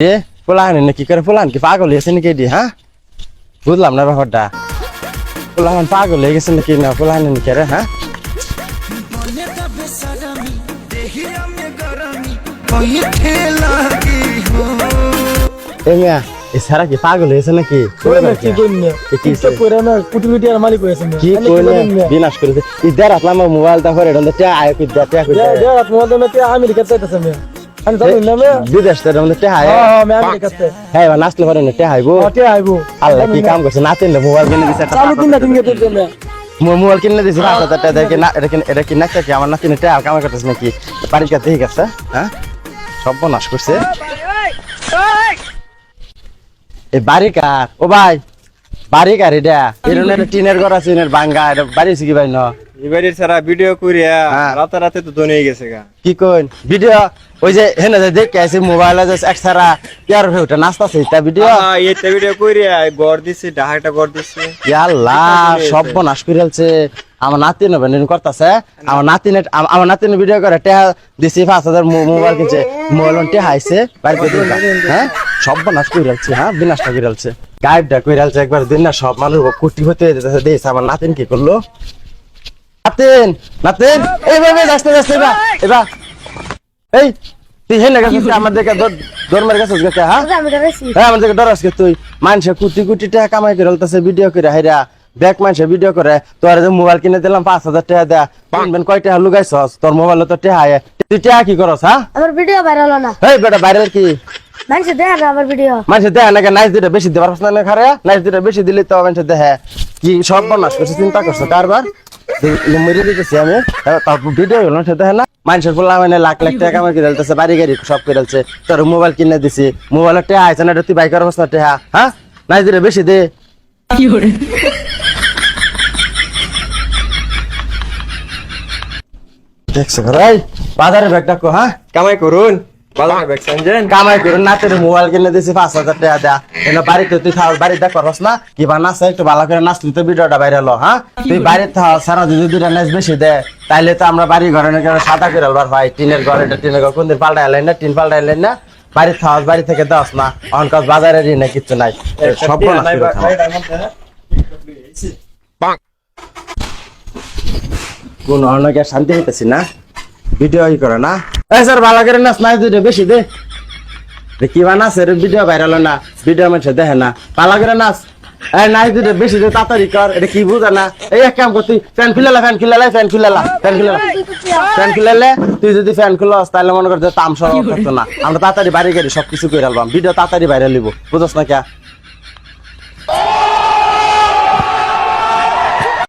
এ পোলাহান কি করে পোলাহান কি পাগল হয়েছে নাকি এটি হ্যাঁ বুঝলাম না ব্যাপারটা পোলাহান পাগল হয়ে গেছে নাকি না পোলাহান নাকি রে হ্যাঁ এই সারা কি পাগল হয়েছে নাকি বিনাশ করেছে ইদার আসলাম মোবাইলটা করে আয় আমেরিকা চাইতেছে বিদেশ হ্যাঁ নাচলে পারে না টেহাইবো আল্লাহ কি কাম করছে নাচেন মোবাইল কিনে দিছে মোবাইল কিনে দিছে ৫,০০০ টাকা দেখে না এটা কি নাচা কি আমার নাতিনে টেহা কামাই করতেছে নাকি বাড়ির কাছে ঠিক আছে হ্যাঁ সব নাশ করছে এই বাড়ি কার ও ভাই বাড়ি কার এটা এরকম একটা টিনের ঘর আছে ভাঙ্গা এটা বাড়ি কি ভাই না এবারে সারা ভিডিও করিয়া রাতে তো দনে গেছে গা কি কইন ভিডিও ওই যে হেনা যে দেখে আছে মোবাইলে যে এক সারা ইয়ার ওটা নাচতাছে তা ভিডিও এইটা ভিডিও করিয়া গড় দিছে ডাহাটা গড় দিছে ইয়া আল্লাহ সব নাশ করেলছে আমার নাতিন বেন করতেছে আমার নাতিন ভিডিও করে টেহা দিছি ৫,০০০ মোবাইল কিনছে মোবাইল টেহা আইছে বাড়িতে দিলা হ্যাঁ সব নাশ করেলছে হ্যাঁ বিনাশটা করেলছে গায়েবটা করেলছে একবার দিন না সব মানুষ কোটি হতে যেতেছে দেশ আমার নাতিন কি করলো নাতিন নাতিন এইভাবে যাচ্ছে যাচ্ছে এবার এই তুই হেন গেছিস আমাদেরকে দরমার গেছিস গেছে হ্যাঁ হ্যাঁ আমাদেরকে ডরাস কে তুই মানুষে কোটি কোটি টাকা কামাই করে হলতেছে ভিডিও করে হাইরা ব্যাক মানুষে ভিডিও করে তোর যে মোবাইল কিনে দিলাম ৫,০০০ টাকা দেয়া কিনবেন কয় টাকা লুগাইছস তোর মোবাইলে তো টাকা আয় তুই টাকা কি করস হ্যাঁ আমার ভিডিও ভাইরাল না এই বেটা ভাইরাল কি মানুষে দেখে না আমার ভিডিও মানুষে দেখে নাকি নাইস দিতে বেশি দেবার প্রশ্ন না খারে নাইস দিতে বেশি দিলে তো মানুষে দেখে কি সব বনাস করছে চিন্তা করছো কারবার মেরে দিতেছি আমি তারপর ভিডিও হলো না সেটা না মানুষের বললাম মানে লাখ লাখ টাকা কামাই করে দিতেছে বাড়ি গাড়ি সব করে দিচ্ছে তোর মোবাইল কিনে দিছি মোবাইলের টাকা আইছে না তুই বাইকের অবস্থা টাকা হ্যাঁ নাইস দিতে বেশি দে কি করে দেখছো ভাই বাজারে ব্যাগ ডাকো হ্যাঁ কামাই করুন বাজারে ব্যাগ সঞ্জেন কামাই করুন না তোর মোবাইল কিনে দিছি ৫,০০০ টাকা দেয়া এনে বাড়িতে তুই থাক বাড়ি দেখ করস না কি বা নাচ একটু ভালো করে নাচলি তো ভিডিওটা বাইরে হলো হ্যাঁ তুই বাইরে থাক সারা যদি দুটা নাচ বেশি দে তাইলে তো আমরা বাড়ি ঘরে সাদা করে আলবার ভাই টিনের ঘর এটা টিনের ঘর কোন দিন পাল্টা এলেন না টিন পাল্টা এলেন না বাড়ি থাক বাড়ি থেকে দাস না অন কাজ বাজারে ঋণ কিচ্ছু নাই সব কোন অনেকে শান্তি হইতেছি না ভিডিও ই করে না এই স্যার ভালো করে নাচ নাই দুটো বেশি দে কি বা নাচ ভিডিও ভাইরাল না ভিডিও মানুষ দেখে না ভালো করে নাচ এই নাই দুটো বেশি দে তাড়াতাড়ি কর এটা কি বুঝা না এই এক কাম কর তুই ফ্যান খুলে তুই যদি ফ্যান খুলস তাহলে মনে কর যে তামসা করতো না আমরা তাড়াতাড়ি বাড়ি গাড়ি সবকিছু করে আলবাম ভিডিও তাড়াতাড়ি ভাইরাল নিব বুঝছ না কে